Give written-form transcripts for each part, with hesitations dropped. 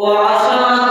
وسراجا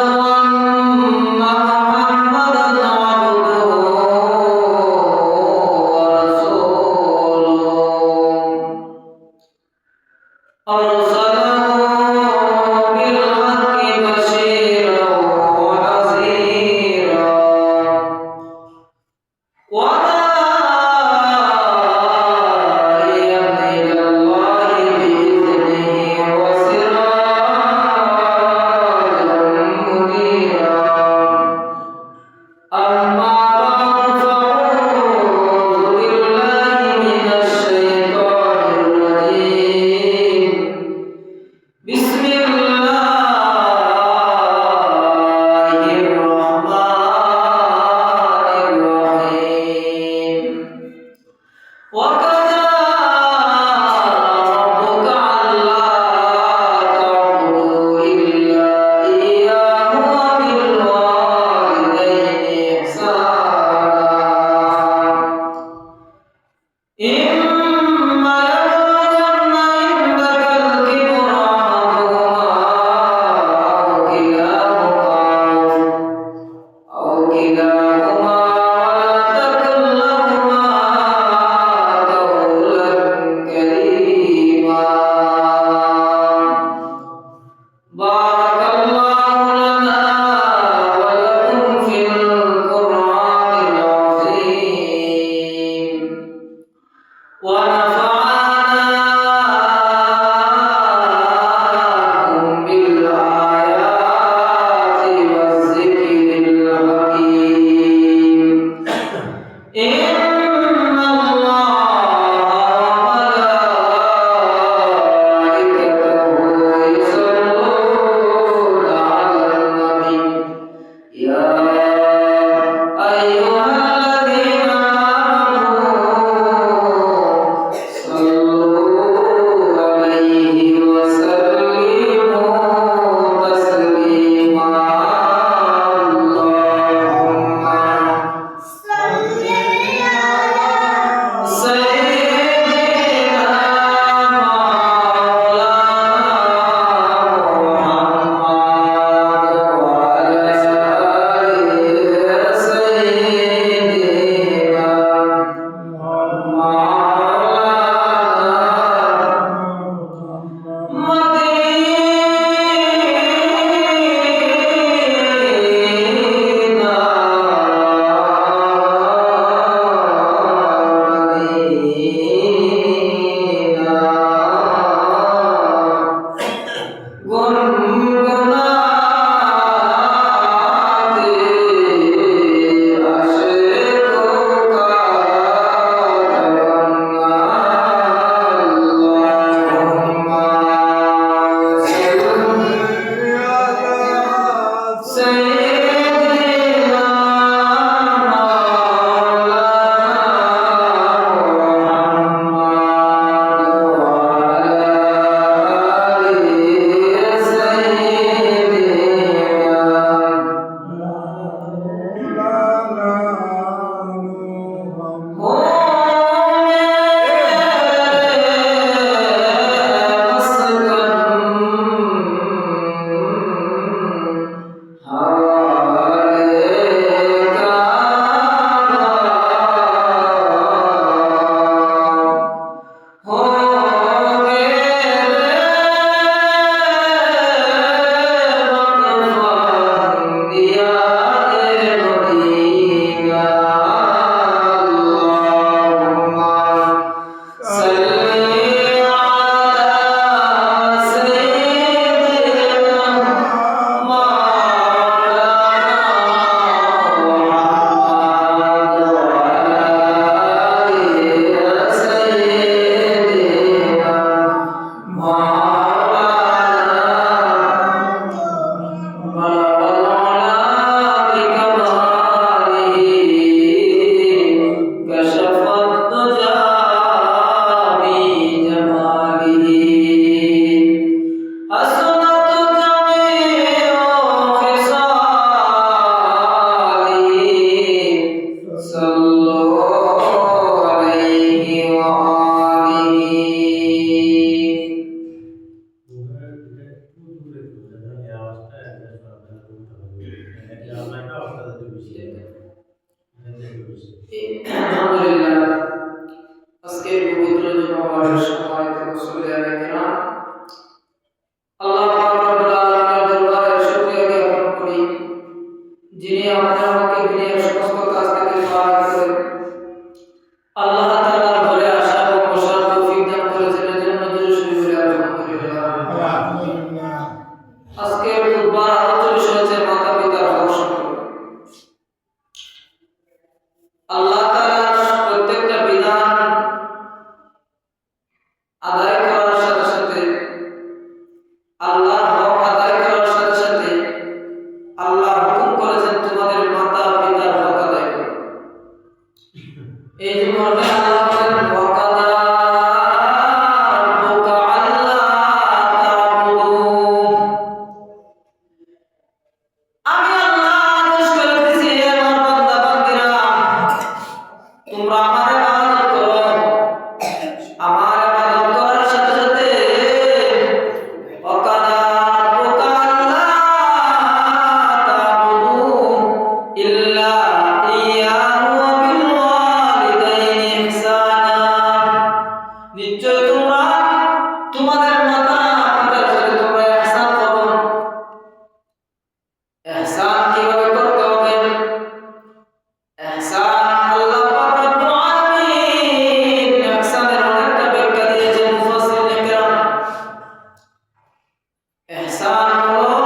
ইহসান হলো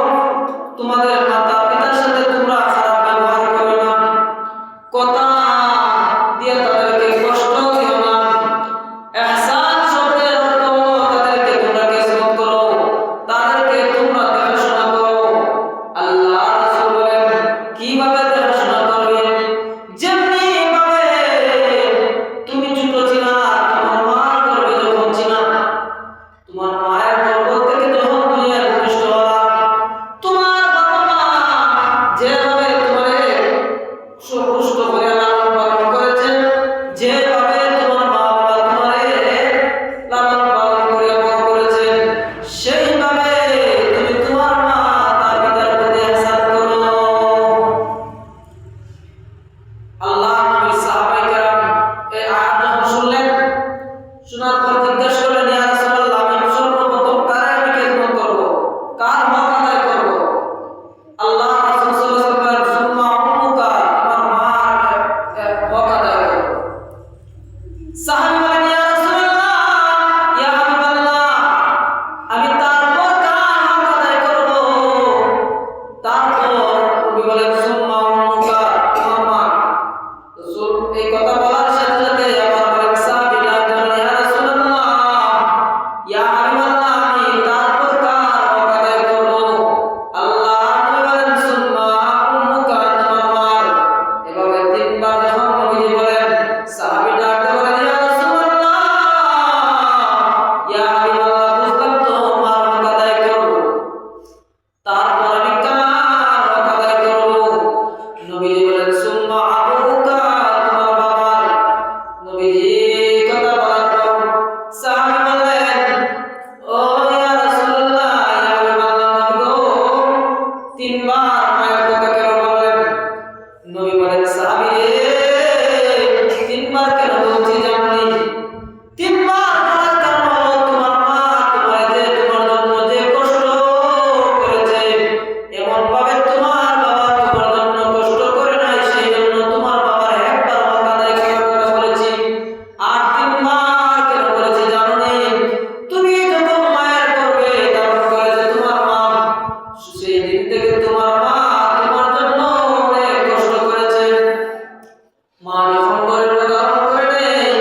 তোমাদের মাতা পিতার সাথে তোমরা খারাপ ব্যবহার করো না, কথা দিয়ে তাদেরকে কষ্ট দিও না। ইহসান শব্দের অর্থ হলো তাদেরকে তোমরা খেদমত করো, তাদেরকে তোমরা দেখাশোনা করো। আল্লাহ রাসূল বলেন কিভাবে দেখাশোনা করবে? যেমনি ভাবে তুমি ছোট ছিলা, তোমার মা গর্ভে যখন ছিলা, তোমার মায়ের গর্ভ থেকে যখন দুনিয়ায় ভূমিষ্ঠ হলা, তোমার বাবা মা যেভাবে তোমারে সুপুষ্ট করে লালন পালন করেছেন, যেভাবে তোমার মা বাবা তোমারে লালন পালন করে বড় করেছেন, সেইভাবে তুমি তোমার মা তার পিতার প্রতি ইহসান করো। আল্লাহ নবী সাহাবায়ে কেরাম এই আয়াত যখন শুনলেন, শোনার পর জিজ্ঞেস করলেন, ইয়া রাসূলুল্লাহ, আমি সর্বপ্রথম কার আমি খেদমত করব, কার হক আদায় করব? আল্লাহ রাসূল সাল্লাল্লাহু আলাইহি ওয়াসাল্লাম বলেন, সুম্মা উম্মুকা, তোমার মার হক আদায় করো। সাহাবী বলেন, ইয়া রাসূলুল্লাহ, ইয়া হাবিবাল্লাহ, আমি তারপর কার হক আদায় করব? তারপর নবী বলেন, সুম্মা উম্মুকা, তোমার মা। রাসূল এই কথা বলার সাথে সাথে আবার আরেক সাহাবী ডাক দিলেন, ইয়া রাসূলুল্লাহ, ইয়া হাবিবাল্লাহ, আমি তারপর কার হক আদায় করব? আল্লাহ নবী বলেন, সুম্মা উম্মুকা, তোমার মা। এভাবে তিনবার যখন নবীজি বলেন, সাহাবী ডাক দিয়ে বলেন, ইয়া রাসূলুল্লাহ, ইয়া হাবিবাল্লাহ, বুঝলাম তো মার হক আদায় করব, তারপর আমি কার হক আদায় করব? নবীজি বলেন, সুম্মা আবুকা, তোমার বাবার। নবীজি কথা বলার পর সাহাবী বললেন, ও ইয়া রাসূলুল্লাহ, ইয়া হাবিবাল্লাহ, নবী গো, তিনবার মায়ের কথা কেন বললেন? নবী বলেন, সাহাবী রে, তিনবার কেন বলছি জানি? তিনবার বলার কারণ হলো তোমার মা তোমার জন্য যে কষ্ট করেছে, এমন ভাবে তোমার বাবা তোমার জন্য কষ্ট করে নাই, সেই জন্য তোমার বাবার একবার হক আদায় করার কথা বলেছি। আর তিনবার কেন বলেছি জানো নি? তুমি যখন মায়ের গর্ভে ধারণ করেছে তোমার মা, সেই দিন থেকে তোমার মা তোমার জন্য অনেক কষ্ট করেছে। মা যখন গর্ভে ধারণ করে নেয়,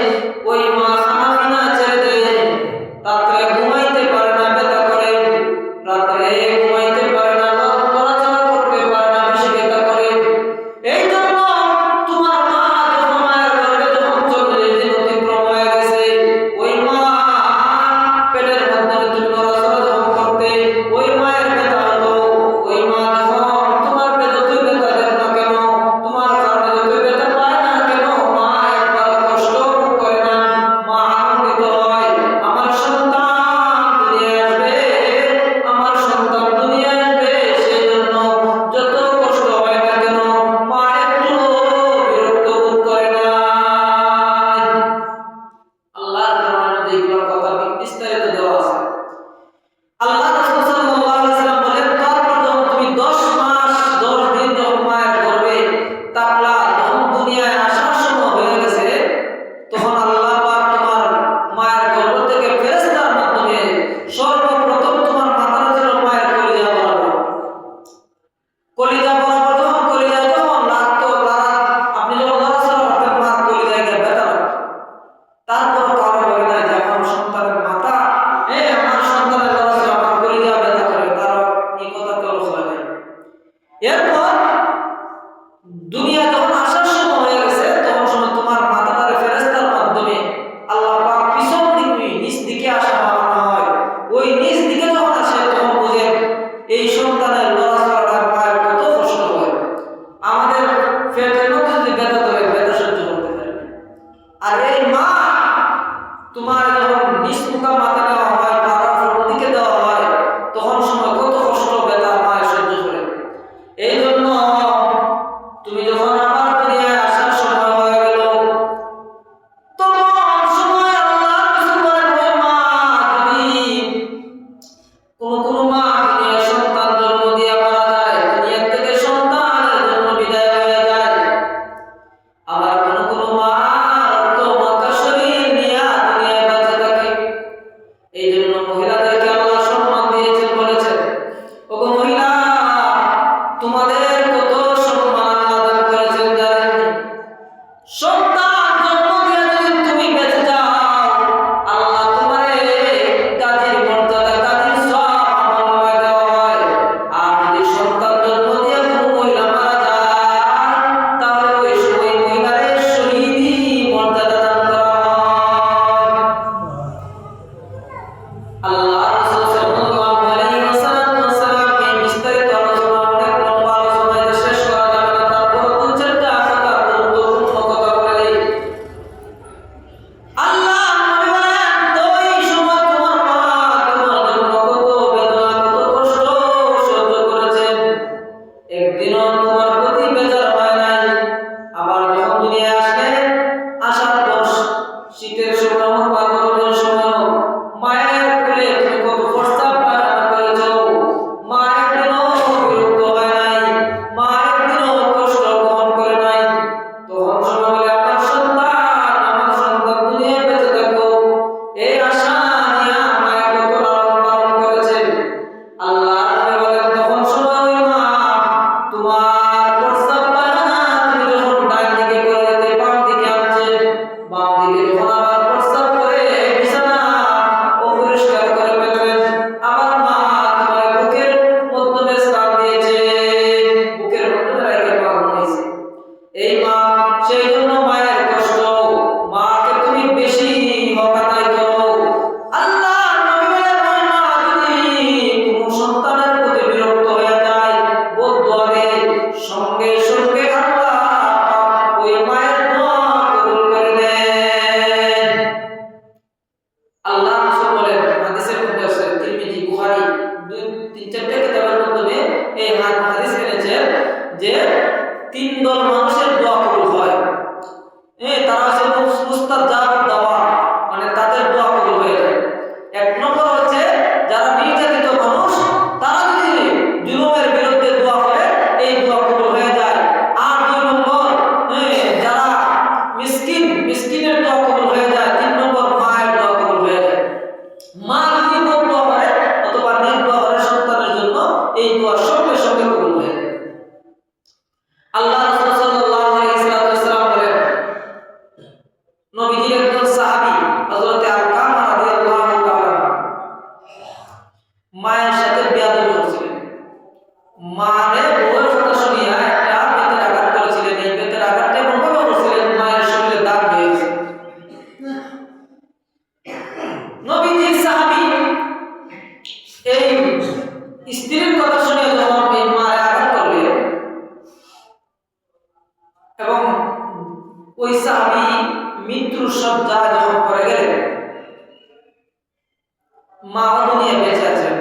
ওই মা খানা পিনা ছেড়ে দেয়, রাত্রে ঘুমাইতে পারে না, ব্যথা করে, রাত্রে ঘুমাইতে পারে না, নড়াচড়া করতে পারে না, বেশি ব্যথা করে। এই জন্য তোমার মা যখন মায়ের গর্ভে যখন 40 দিন অতিক্রম হয়ে গেছে, ওই মা পেটের মধ্যে তুমি নড়াচড়া যখন করতে, ওই মায়ের ব্যথা হতো। ওই মা যখন তোমার পেটে যতই ব্যথা দেন না কেন, তোমার কারণে যতই ব্যথা পায় না কেন, মা একবার কষ্ট ভোগ করে না, মা আনন্দিত হয়, আমার সন্তান দুনিয়ায় আসবে, আমার সন্তান দুনিয়ায় আসবে। সেই জন্য যত কষ্ট হয় না কেন, মা একটু বিরক্ত বোধ করে না। আল্লাহর কোরআনের মধ্যে এগুলোর কথা বিস্তারিত দেওয়া আছে। আল্লাহ রাসূল সাল্লাল্লাহু আলাইহি ওয়াসাল্লাম বলেন, তারপর যখন তুমি 10 মাস 10 দিন যখন মায়ের গর্ভে থাকলা, যখন দুনিয়ায় আসার সময় হয়ে গেছে, তখন আল্লাহ পাক তোমার মায়ের গর্ভ থেকে ফেরেশতার মাধ্যমে সর্বপ্রথম তোমার মাথার ছিল মায়ের কলিজা বরাবর। কলিজা বরাবর যখন কলিজা যখন লাগতো, আপনি যখন নড়াচড়া করতেন, মার কলিজায় গিয়ে ব্যথা লাগতো। তারপর কারো বলে না যে আমার সন্তানের মাথা, আমার সন্তানের নড়াচড়া, আমার কলিজা ব্যথা করে, তার এই কথা কেউ হয় নাই। এরপর দুনিয়া যখন আসার সময় হয়ে গেছে, তখন সময় তোমার মাথাটারে ফেরেশতার মাধ্যমে আল্লাহ পাক পিছন দিকে নিচ দিকে আসা বানানো হয়। ওই নিচ দিকে যখন আসে, তখন বুঝেন এই সন্তানের নড়াচড়াটা মায়ের কত কষ্ট হয়। আমাদের পেটের মধ্যে যদি ব্যথা ধরে, ব্যথা সহ্য করতে পারে না। আর এই মা তোমার যখন নিচ মুখা মাথা দেওয়া হয়, মাথার দিকে দেওয়া হয়, তখন সময় কত কষ্ট ব্যথা মায়ের সহ্য করে। এই জন্য তুমি যখন আবার দুনিয়ায় আসার সময় হয়ে গেল, তখন সময় আল্লাহ রাসূল বলেন, ওই মা যদি কোন মা দুনিয়ায় সন্তান জন্ম দুই তিন চারটে কিতাবের মাধ্যমে এই হাদিস এনেছেন যে তিন দল মানুষের দোয়া কবুল হয়। তারা হচ্ছে মুস্তাজাব দাওয়া, মানে তাদের দোয়া কবুল হয়ে যায়। এক নম্বর হচ্ছে যারা নির্যাতিত মানুষ, তারা যদি জুলুমের বিরুদ্ধে দোয়া করে এই দোয়া কবুল হয়ে যায়। আর দুই নম্বর যারা মিসকিনের দোয়া কবুল হয়ে যায়। তিন নম্বর মায়ের দোয়া কবুল হয়ে যায়। মা যদি দোয়া করে অথবা নিজ দোয়া করে সন্তানের জন্য, এই দোয়া সঙ্গে সঙ্গে কবুল হয়ে যায়। আল্লাহ রাসূল সাল্লাল্লাহু আলাইহি ওয়াসাল্লাম বলেন, নবীজির একজন সাহাবী হযরত আলকামা রাদিয়াল্লাহু তাআলা মায়ের সাথে বেয়াদবি করছিলেন। মারে বউয়ের কথা শুনিয়া একটা বেতের আঘাত করেছিলেন। এই বেতের আঘাতটা এমন ভাবে করছিলেন মায়ের শরীরে দাগ হয়েছে। নবীজির সাহাবী এই স্ত্রীর কথা শুনে যখন এই মায়ের আঘাত করলেন এবং ওই সাহাবী মৃত্যুর শয্যায় যখন পড়ে গেলেন, মা দুনিয়া বেঁচে আছেন।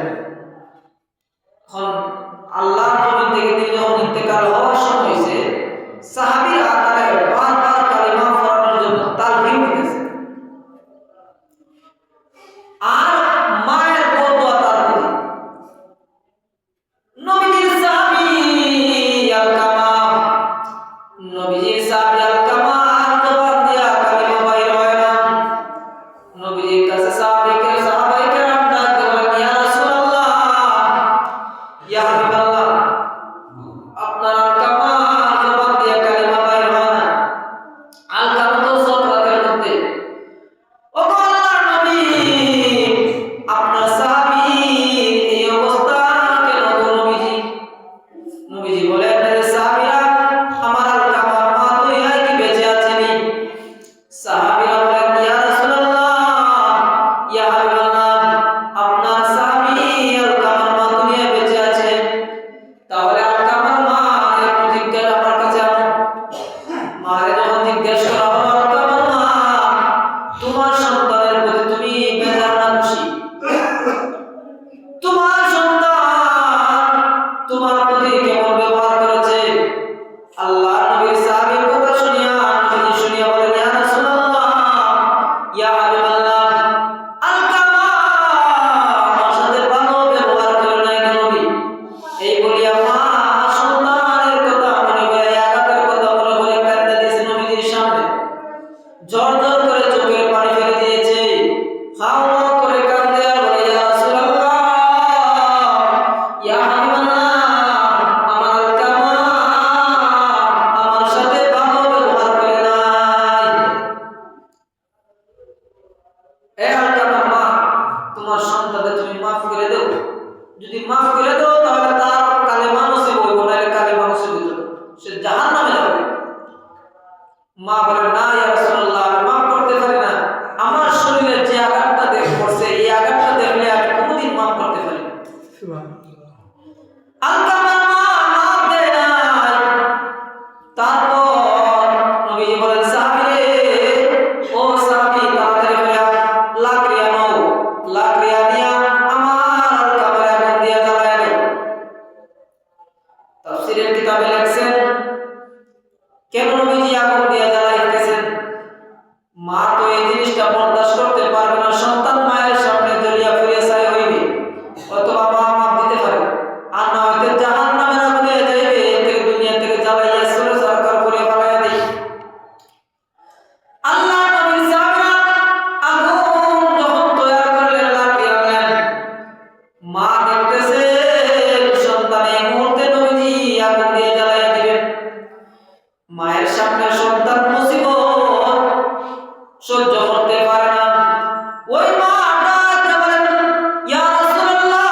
এখন আল্লাহর জমিন থেকে তিনি যখন ইন্তেকাল হওয়ার সময় হয়েছে, সাহাবীরা তারা বারবার কালিমা পড়ানোর জন্য তালবিন দিতেছে। আর মায়ের বদুয়া তার প্রতি। নবীজির সাহাবী আলকামা জবান দিয়া কালিমা বাইর হয় না। নবীজির কাছে সাহাবায়ে কেরাম ডাক দিয়ে বলেন, ইয়া রাসূলুল্লাহ, ইয়া হাবিবাল্লাহ, আপনার আলকামা জবান দিয়া কালিমা বাইর হয় না। আলকামা তো সকরাতের মধ্যে। ও আল্লাহর নবী, আপনার সাহাবী এই অবস্থা কেন গো নবীজি? নবীজি বলেন, হে সাহাবীরা, আমার আলকামার মা দুনিয়া কি বেঁচে আছেনি? সাহাবীরা বলেন, ইয়া রাসূলুল্লাহ, ইয়া হাবিবাল্লাহ, আপনার সাহাবী আলকামার মা দুনিয়া বেঁচে আছে। তাহলে আলকামার মা একটু জিজ্ঞাসা আমার কাছে আনো। মারে যখন জিজ্ঞেস করা হলো, আলকামার মা, তোমার সন্তানের প্রতি তুমি বেজার না খুশি? তোমার সন্তান তোমার প্রতি কেমন ব্যবহার করেছে? আল্লাহ নবীর সাহাবীর কথা শুনিয়া নবীজি শুনিয়া বলেন, ইয়া রাসূলুল্লাহ, ইয়া হাবিবাল্লাহ, আলকামা আমার সাথে ভালো ব্যবহার করে নাই গো নবী। এই বলিয়া মা সন্তানের কথা মনে করে, আঘাতের কথা মনে করে কাঁদতে দিয়েছে নবীজির সামনে। ঝর ঝর করে চোখের পানি ফেলে দিয়েছে। হাউ হাউ করে কাঁদতে আর বলে, ইয়া রাসূলুল্লাহ, ইয়া হাবিবাল্লাহ, আমার আলকামা আমার সাথে ভালো ব্যবহার করে নাই। এ আলকামা মা, তোমার সন্তানকে তুমি মাফ করে দাও। যদি মাফ করে দাও তাহলে তার কালেমা নসিব হইব, নাহলে কালেমা নসিব হইব না, সে জাহান্নামে যাবে। মা বলে, না ইয়া রাসূলুল্লাহ, আমি মাফ করতে পারি না। আমার শরীরে যে আঘাতটা পড়ছে, এই আঘাতটা দেখলে আমি কোনোদিন মাফ করতে পারি না। আলকামার মা মাফ দেয় নাই। তারপর নবীজি বলেন, সাহাবী রে, ও সাহাবী, তাড়াতাড়ি করে লাকড়ি আনো। লাকড়ি আনিয়া আমার আলকামার আগুন দিয়া জ্বালায় দাও। তাফসীরের কিতাবে লেখছেন, কেন নবীজি আগুন দিয়া জ্বালাইতেছেন? মা তো এই জিনিসটা বরদাস্ত করতে পারবে না। সন্তান মায়ের সামনে জ্বলিয়া ফিরে চাই হইবে, অথবা মা মাপ দিতে পারে, আর না হইতে জাহান্নামের আগুনে যাইবে। এর থেকে দুনিয়া থেকে জ্বালাইয়া সরে সরকার করে ফেলাইয়া দেই। আল্লাহ নবীর সাহাবীরা আগুন যখন তৈরি করলেন, লাকড়ি আনলেন, মা দেখতেছে সন্তান এই মুহূর্তে নবীজি আগুন দিয়ে জ্বালাইয়া দিবেন। মায়ের সামনে সন্তান মুসিবত সহ্য করতে পারে না। ওই মা ডাক দিয়ে বলেন, ইয়া রাসূলুল্লাহ,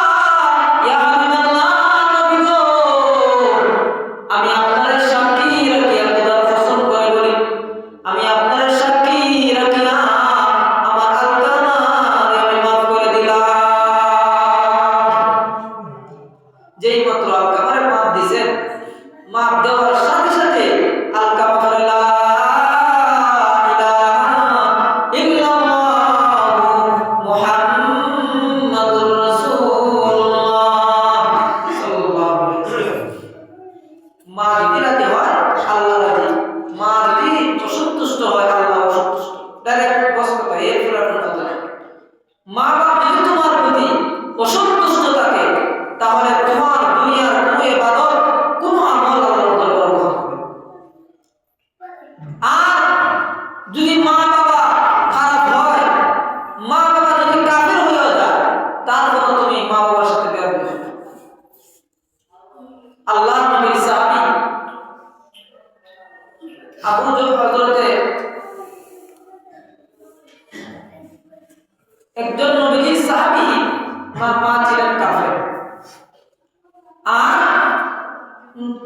ইয়া হাবিবাল্লাহ, নবী গো, আমি আপনার সাক্ষী রাখিয়া খোদার কসম করে বলি, আমি আপনার সাক্ষী রাখিয়া আমার আলকামারে আমি মাফ করে দিলাম। যেই মাত্র আলকামারে মাফ দিয়েছেন, মাফ দেওয়ার সাথে সাথে আলকামা বলে, লা ইলাহা ইল্লাল্লাহ মুহাম্মাদুর রাসূলুল্লাহ।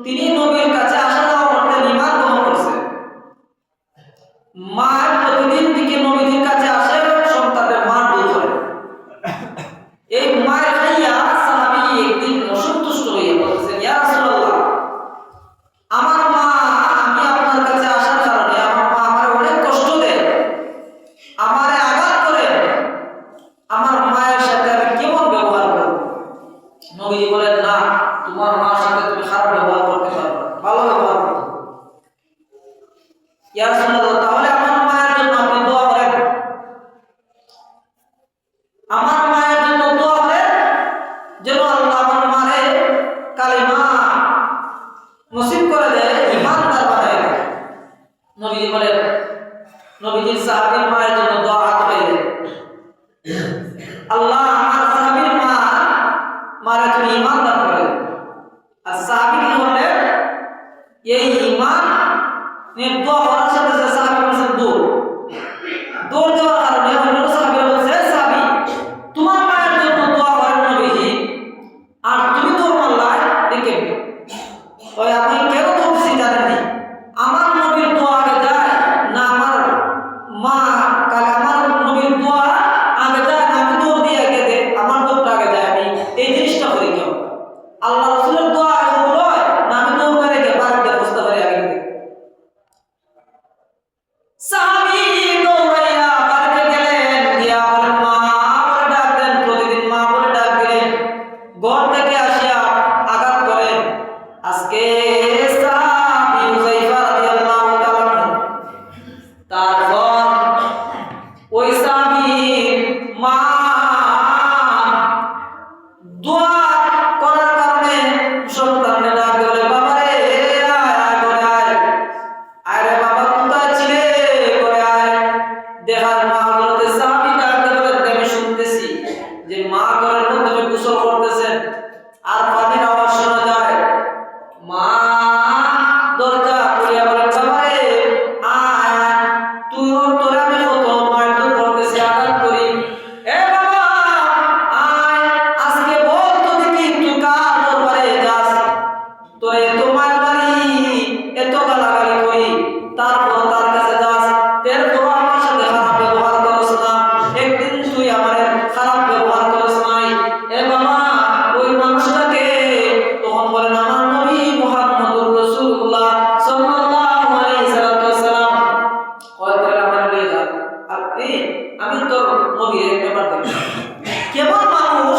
তিনি নবীর কাছে আসা যাওয়া করতেন, ঈমান গ্রহণ করছেন। মা প্রতিদিন থেকে নবীর কাছে আসে, সন্তানের মা দূর করে। এই মায়ের খাইয়া সাহাবী একদিন অসন্তুষ্ট হয়ে বলছেন, ইয়া রাসূলুল্লাহ, আমার মা, আমি আপনার কাছে আসার কারণে আমার মা আমার অনেক কষ্ট দেয়, আমারে আঘাত করে, আমার মায়ের সাথে আমি কেমন ব্যবহার করব? নবী বলেন, না, তোমার মার সাথে তুমি খারাপ ব্যবহার করতে পারো, ভালো ব্যবহার করতে পারো। ইয়া রাসূলুল্লাহ, তাহলে আমার মায়ের জন্য আপনি দোয়া করেন, আমার মায়ের জন্য দোয়া করেন যেন আল্লাহ আমার মারে কালিমা নসিব করে দেয়, ঈমানদার বানায় দেয়। নবী বলেন, নবীজির সাহাবীর মায়ের জন্য দোয়া করেন, আল্লাহ আমার সাহাবীর মারে তুমি ঈমান দান করে। আর সাহাবী কি করলেন? এই ঈমান নিয়ে দোয়া করার সাথে সাথে সাহাবী বলেন দৌড় দেওয়ার কারণে অন্য সাহাবীরা বলছে, সাহাবী তোমার মায়ের জন্য দোয়া করেন নবীজি, আর তুমি তো আল্লাহ ডেকে ওই আমি কেন দৌড়ছি জানেন? আমার নবীর দোয়া আগে যায় না আমার মা, কালে আমার নবীর দোয়া আগে যায় না আমি দৌড় দিয়ে আগে দে, আমার দৌড়টা আগে যায়, আমি এই জিনিসটা করি কেন? আল্লাহ রাসূলের দোয়া আগে কবুল হয় না আমি দৌড় মেরে গিয়ে বাড়িতে বসতে পারি আগে দে? সাহাবী দৌড়াইয়া বাড়িতে গেলেন, গিয়া বলেন, মা বলে ডাক দেন, প্রতিদিন মা বলে ডাক দিলেন, ঘর থেকে আসিয়া আঘাত করেন। আজকে সাহাবী হুযায়ফা রাদিয়াল্লাহু তাআলা, তারপর ওই সাহাবীর মা দোয়া করার কারণে সন্তানকে ডাক বলে, বাবা রে আয় করে আয়, আয় রে বাবা কোথায় ছিলে, করে আয়। দেখার মা বলতে সাহাবী ডাকতে বলে, আমি শুনতেছি যে মা ঘরের মধ্যে গোসল করতেছেন আর পানির আওয়াজ শোনা যায়। মা দরজা খুলিয়া বলে, বাবা রে আয়, তুই তোরা আমি কত মারধর করতেছি, আঘাত করি, এ বাবা আয়, আজকে বল তো দেখি তুই কার দরবারে যাস, তোরে এত মার মারি, এত গালাগালি করি, তারপর তার কাছে যাস, এরপর আমার সাথে খারাপ ব্যবহার করস না, একদিন তুই আমার খারাপ ব্যবহার করস নাই, এ বাবা ওই মানুষটাকে? তখন বলেন, আমার নবী মুহাম্মদুর রাসূলুল্লাহ সাল্লাল্লাহু আলাইহি সাল্লাম। হয়তো আমার নিয়ে যা, আর আমি তো নবী একবার দেখি কেমন মানুষ,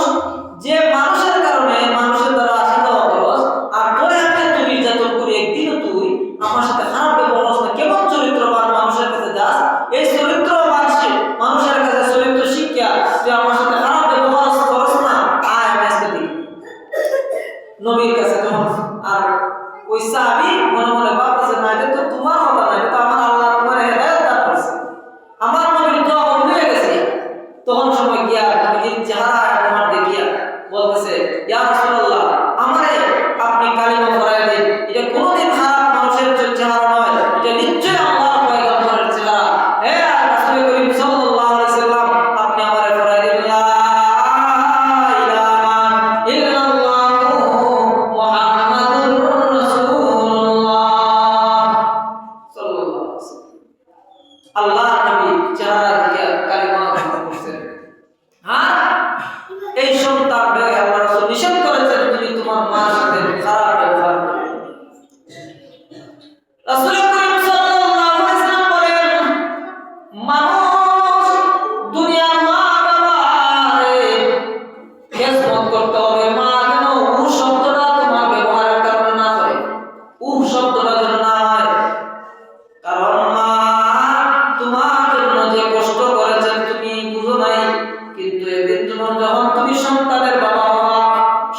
যে মানুষের কারণে মানুষের দ্বারা আসা যাওয়া খরচ, আর তোরে আমি তুই নির্যাতন করি, একদিনও তুই আমার সাথে খারাপ ব্যবহার করছ না, কেমন চরিত্রবান মানুষের কাছে যাস, এই চরিত্রবান মানুষের কাছে চরিত্র শিক্ষা, তুই আমার সাথে খারাপ ব্যবহার করছ না, আয় আমি আজকে দেখি নবীর কাছে। তখন আর ওই সাহাবী মনে মনে ভাবতেছে, না এটা তো তোমার কথা না, এটা তো আমার আল্লাহ তোমার হেদায়েত দান করছে, আমার নবীর দোয়া কবুল হয়ে গেছে। তখন সময় গিয়া নবীর চেহারা তোমার দেখিয়া বলতেছে, ইয়া রাসূলুল্লাহ, আমারে আপনি কালিমা পড়ায় দেন, এটা কোনোদিন খারাপ মানুষের চেহারা নয়, এটা নিশ্চয়ই আল্লাহর পয়গম্বরের চেহারা। হে রাসূল করিম সাল্লাল্লাহু আলাইহি সাল্লাম, আপনি আমারে পড়ায় দেন, লা ইলাহা ইল্লাল্লাহু মুহাম্মাদুর রাসূলুল্লাহ সাল্লাল্লাহু আলাইহি ওয়াসাল্লাম। আল্লাহ নবী চেহারা দেখে কালিমা গ্রহণ করছেন। আর এই সন্তান দেখে আল্লাহ রাসূল নিষেধ করেছেন, তুমি তোমার মার সাথে খারাপ ব্যবহার করো। রাসূল করিম সাল্লাল্লাহু আলাইহি ওয়াসাল্লাম বলেন, মানুষ দুনিয়ার মা বাবারে খেদমত করতে হবে, মা যেন উ শব্দটা তোমার ব্যবহারের কারণে না হয়, উ শব্দটা যেন না হয়, কারণ মা তোমার জন্য যে কষ্ট করেছেন তুমি বুঝো নাই, কিন্তু এদিন তোমার যখন তুমি সন্তানের বাবা হবা,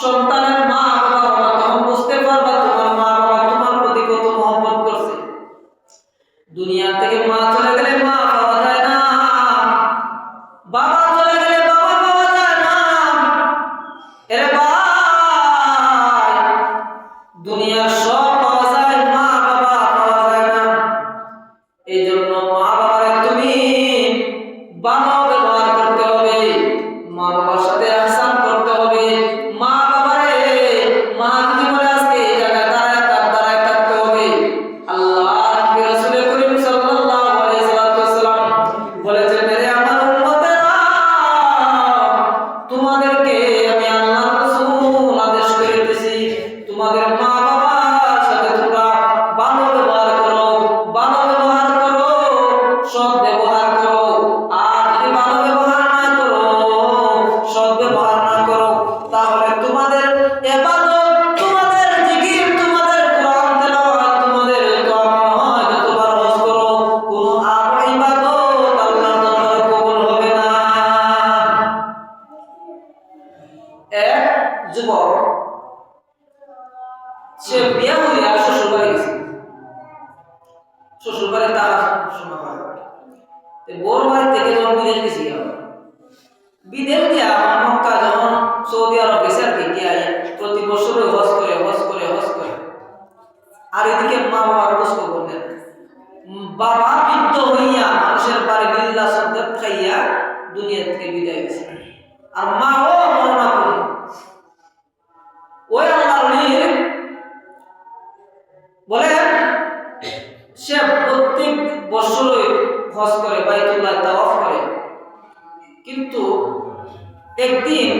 সন্তানের মা বাবা হবা, তখন বুঝতে পারবা তোমার মা বাবা তোমার প্রতি কত মহব্বত করছে। দুনিয়া থেকে মা চলে গেলে মা পাওয়া যায় না, বাবা চলে গেলে বাবা পাওয়া যায় না। এরে ভাই, দুনিয়ার সব পাওয়া যায়, মা বাবা পাওয়া যায় না। এই জন্য মা বাবারে তুমি ভালো ব্যবহার করতে হবে, মা বাবার সাথে ihsan করতে হবে। মা বাবারে, মা যদি বলে আজকে এই জায়গায় দাঁড়ায় থাক, ইবাদত, তোমাদের জিকির, তোমাদের কোরআন তেলাওয়াত, তোমাদের দোয়া হয় যতবার হজ করো, কোনো আর ইবাদত আল্লাহর দরবারে কবুল হবে না। এক যুবক সে বিয়ে হইয়া শ্বশুর বাড়ি গেছে, শ্বশুর বাড়ি তার সময় বোর বাড়ি থেকে যখন বিদেশ গেছি, বিদেশ দিয়া মক্কা যখন সৌদি আরব গেছে আর কি, গিয়া প্রতি বছরই হজ করে আর এদিকে মা বাবার খোঁজ খবর নেন। বাবা বৃদ্ধ হইয়া মানুষের বাড়ি লিল্লাহ সদ্দাত খাইয়া দুনিয়া থেকে বিদায় গেছে, আর মাও মরনা করে। ওই আল্লাহর বলে সে প্রত্যেক বছরই হজ করে, বাইতুল্লাহ তাওয়াফ করে, কিন্তু একদিন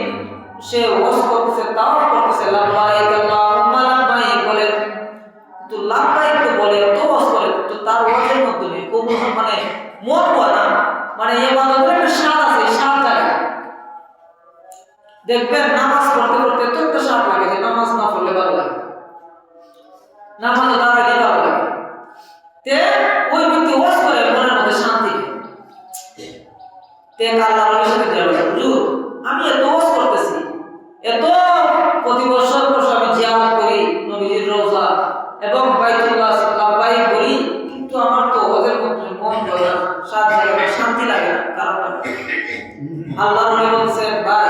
সে হজ করতেছে, তাওয়াফ করতেছে, লাব্বাইক আল্লাহুম্মা লাব্বাইক বলে, তো লাব্বাইক তো বলে, তো হজ করে, তো তার হজের মধ্যে নেই কবুল, মানে মন না, মানে ইবাদতের একটা স্বাদ আছে, স্বাদ জায়গা দেখবেন নামাজ পড়তে পড়তে তো একটা স্বাদ লাগে যে নামাজ না পড়লে ভালো লাগে, নামাজে দাঁড়ালে ভালো লাগে। তে ওই ব্যক্তি ওয়াজ করে মনের মধ্যে শান্তি, তে আল্লাহর সাথে দেওয়া, হুজুর আমি এত ওয়াজ করতেছি, এত প্রতি বছর আমি জিয়ারত করি নবীজির রওজা এবং বাইতুল্লাহ লাব্বাইক বলি, কিন্তু আমার তো ওয়াজের মধ্যে মন ভরে না, শান্তি লাগে না। কারণ আল্লাহর নবী বলেছেন, ভাই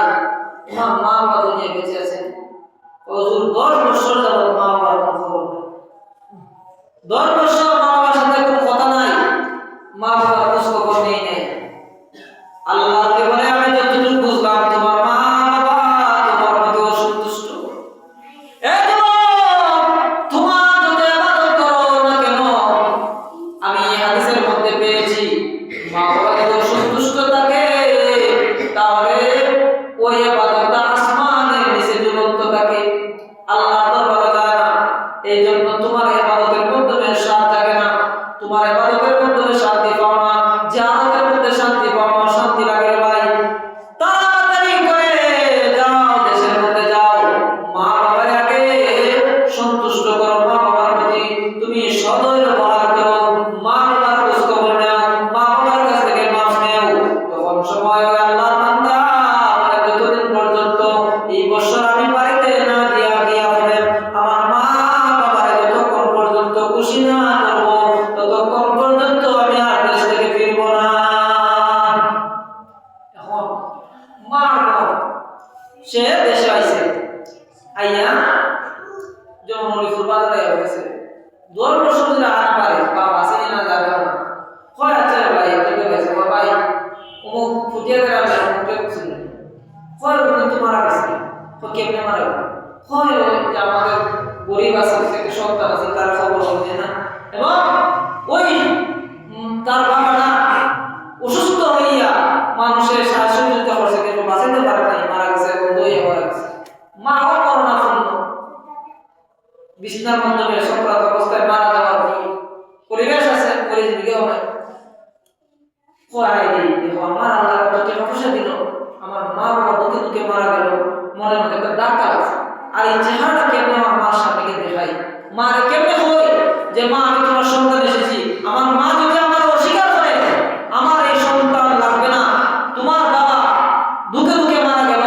তোমার মা বাবা দুনিয়া বেঁচে আছেন, হুজুর 10 বছর যাবত মা বাবার কোনো খবর নেই, 10 বছর মা বাবার সাথে কোনো কথা নাই, মা বাবার খোঁজ খবর নেই নাই। আল্লাহকে বলে আমি যতটুকু বুঝলাম তোমার মা বাবা তোমার প্রতি অসন্তুষ্ট, তোমার যত ইবাদত করো না কেন, আমি হাদিসের মধ্যে পেয়েছি মা বাবা যদি অসন্তুষ্ট থাকে তাহলে ওই ইবাদতটা আসমানের নিচে ঝুলন্ত থাকে, আল্লাহর দরবারে যায় না। এই জন্য তোমার ইবাদতের মাধ্যমে শান্তি থাকে না, তোমার ইবাদতের মাধ্যমে শান্তি পাও না, জিয়ারতের মধ্যে শান্তি পাও না, শান্তি লাগে ভাই। তাড়াতাড়ি করে যাও, দেশের মধ্যে যাও, মা বাবার আগে সন্তুষ্ট করো, মা বাবার প্রতি তুমি সদয় ব্যবহার করো, মা বাবার খোঁজ খবর নাও, মা বাবার কাছ থেকে মাফ নেও। তখন সময় আল্লাহর বান্দা যতদিন পর্যন্ত এই বছর আমি বাড়িতে না গিয়া বলেন আমার মা বাবারে যতক্ষণ পর্যন্ত খুশি না করবো ততক্ষণ পর্যন্ত আমি আর দেশ থেকে ফিরবো না। এখন মা সে দেশে আইছে, আইয়া যেমন হরিপুর বাজারে গেছে, 10 বছর ধরে আনা পারে বাবা আসেনি না যাবে না, হয় আচ্ছা ভাই তোকে গেছে ভাই অমুক ফুটিয়ে গেলে মুখে খুশি হয়, কিন্তু মারা গেছে, তো কেমনে মারা গেল, হয় যে আমাদের গরিব আছে থেকে সন্তান আছে তার খবর বলছে না, এবং ওই তার বাবাটা অসুস্থ হইয়া মানুষের সাহায্য করছে কিন্তু বাঁচাতে পারে নাই, মারা গেছে, এবং দইয়ে মারা গেছে। মাও করোনা শূন্য বিছনার মাধ্যমে সংক্রান্ত অবস্থায় মারা যাওয়ার পরিবেশ আছে, পরিস্থিতিও নাই, আমার আল্লাহ তোকে অবসা দিল, আমার মা বাবা দুঃখে দুঃখে মারা গেল, মনে মধ্যে একটা ধাক্কা লাগছে, আর এই চেহারাটা কেমনে আমার মার সামনে দেখাই, মারে কেমনে হই যে মা আমি তোমার সন্তান এসেছি, আমার মা যদি আমার অস্বীকার করে আমার এই সন্তান লাগবে না, তোমার বাবা দুঃখে দুঃখে মারা গেল,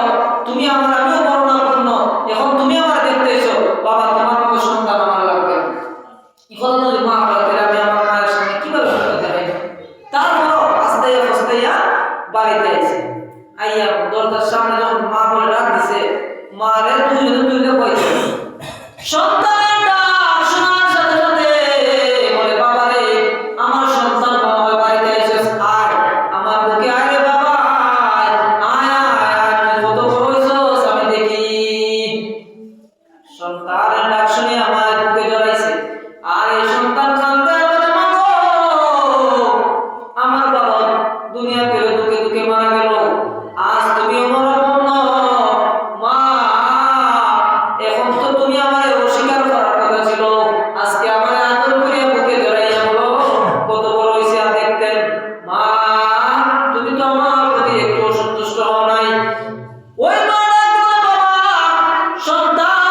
তুমি আমার আমিও করোনা পূর্ণ, এখন তুমি আমার দেখতে এসো, বাবা তোমার মতো সন্তান আমার লাগবে, এখন যদি মা বলে আমি আমার মায়ের সামনে কিভাবে দেখাই, তারপরও আস্তে আস্তে বাড়িতে এসে আইয়া দরজার সামনে যখন মা বলে ডাক দিছে, মারে দুজনে তুলে কইছে, সন্তানের ডাক শোনার সাথে সাথে বলে বাবা রে আমার সন্তান বাবা বাড়িতে এসে আয়, আমার বুকে আয় রে বাবা, আয় আয় আয় তুই কত বড় হইছস আমি দেখি। সন্তানের ডাক শুনে আমার বুকে জড়াইছে, আর এই সন্তান কাঁদতে বলে মা গো আমার বাবা দুনিয়া থেকে দুঃখে দুঃখে মারা গেল, আজ তুমি আমার অন্য মা, এখন তো তুমি আমার অস্বীকার করার কথা ছিল, আজকে আমার আদর করিয়া বুকে জড়াইয়া বলো কত বড় হইছে আর দেখতেন, মা তুমি তো আমার প্রতি একটু সন্তুষ্ট হও নাই। ওই মা বাবা সন্তান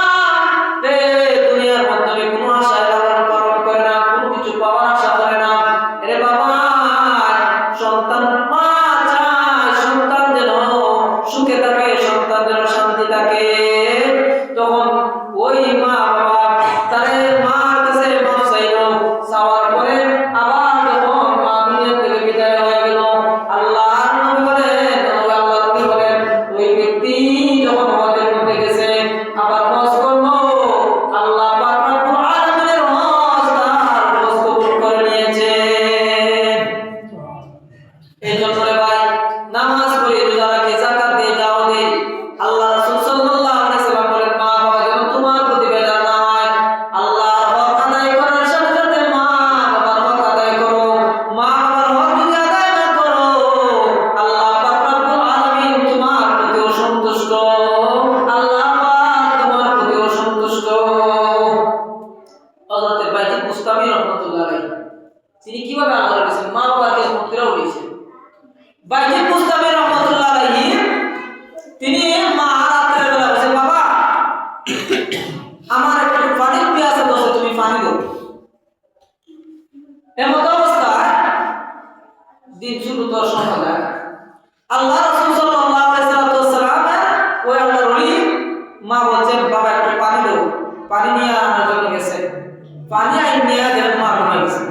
পানি দাও, পানি নিয়ে আনার জন্য গেছে, পানি আইন নিয়ে দেখেন মা ঘুমাই গেছে।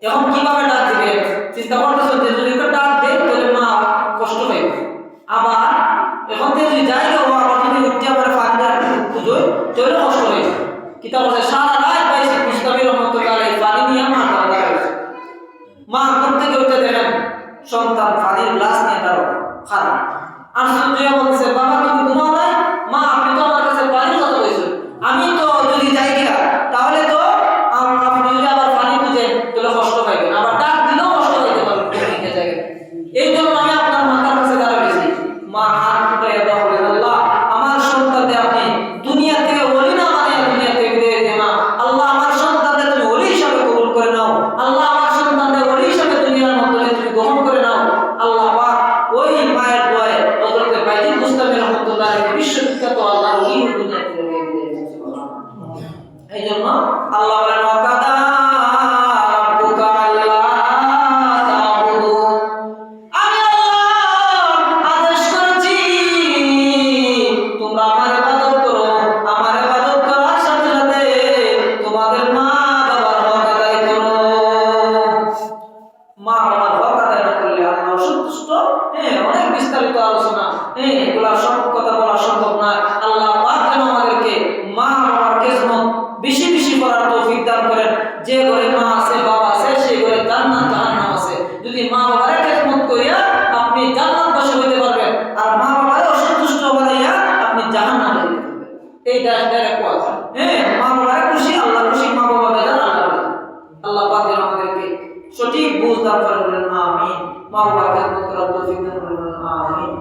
এখন কিভাবে ডাক দিবে চিন্তা করতেছেন যে যদি একটা ডাক দেয় তাহলে মা কষ্ট পাইবে। আবার এখন থেকে যদি যাই ও আবার যদি উঠতে আবার পানি দেয় বুঝোই তাহলে কষ্ট হয়ে যাবে। কিতাব আছে সারা রাত পাইছে মুস্তাফি রহমতুল্লাহ আলাইহি পানি নিয়ে মা দাঁড়া হয়েছে। মা ঘুম থেকে উঠে দেখেন সন্তান পানির গ্লাস নিয়ে তার খারাপ। আর সঞ্জয় বলছে বাবা তুমি ঘুমাও নাই? মা আপনি তো আমার কাছে পানির কথা বলছেন, আমি তো যদি যাই গিয়া তাহলে তো আপনি যদি আবার পানি বুঝেন তাহলে কষ্ট পাইবেন, আবার ডাক দিলেও কষ্ট পাইতে পারবেন জায়গায়। এই জন্য আমি আপনার মাথার কাছে দাঁড়াইছি। মা হাত উঠাইয়া দেওয়া বলেন আল্লাহ আমার সন্তানকে আপনি দুনিয়া থেকে ওলি না মানে দুনিয়া থেকে বিদায় দিয়ে মা আল্লাহ আমার সন্তানকে তুমি ওলি হিসাবে কবুল করে নাও। আল্লাহ আমার সন্তানকে ওলি হিসাবে দুনিয়ার মধ্যে তুমি গ্রহণ করে নাও। আল্লাহ পাক ওই মায়ের দোয়ায় হযরত বাইতুল মুস্তাফি রহমাতুল্লাহ আলাইহি বিশ্ববিখ্যাত আল্লাহ ওলি দুনিয়া থেকে বিদায় দিয়েছেন। সুবহানাল্লাহ। এই জন্য আল্লাহ বলেন ওয়াকাদা রাব্বুকা আল্লা তা'বুদু, আমি আল্লাহ আদেশ করেছি তোমরা আমার ইবাদত করো। আমার ইবাদত করার সাথে সাথে তোমাদের মা বাবার হক আদায় করো। মা বাবার হক আদায় না করলে আল্লাহ অসন্তুষ্ট। অনেক বিস্তারিত আলোচনা, এগুলা সব কথা বলা সম্ভব না। আল্লাহ পাক যেন আমাদেরকে মা বাবার খেদমত বেশি বেশি করার তৌফিক দান করেন। যে ঘরে মা আছে বাবা আছে সেই ঘরে জান্নাত জাহান্নাম আছে। যদি মা বাবার খেদমত করিয়া আপনি জান্নাতবাসী হইতে পারবেন, আর মা বাবার অসন্তুষ্ট বানাইয়া আপনি জাহান্নামে যেতে পারবেন। এই ডাইরেক্ট কথা। মা বাবার খুশি আল্লাহ খুশি, মা বাবা বেজার আল্লাহ বেজার। আল্লাহ পাক যেন আমাদেরকে সঠিক বুঝ দান করেন, আমিন। মা বাবার খেদমত করার তৌফিক দান করেন, আমিন।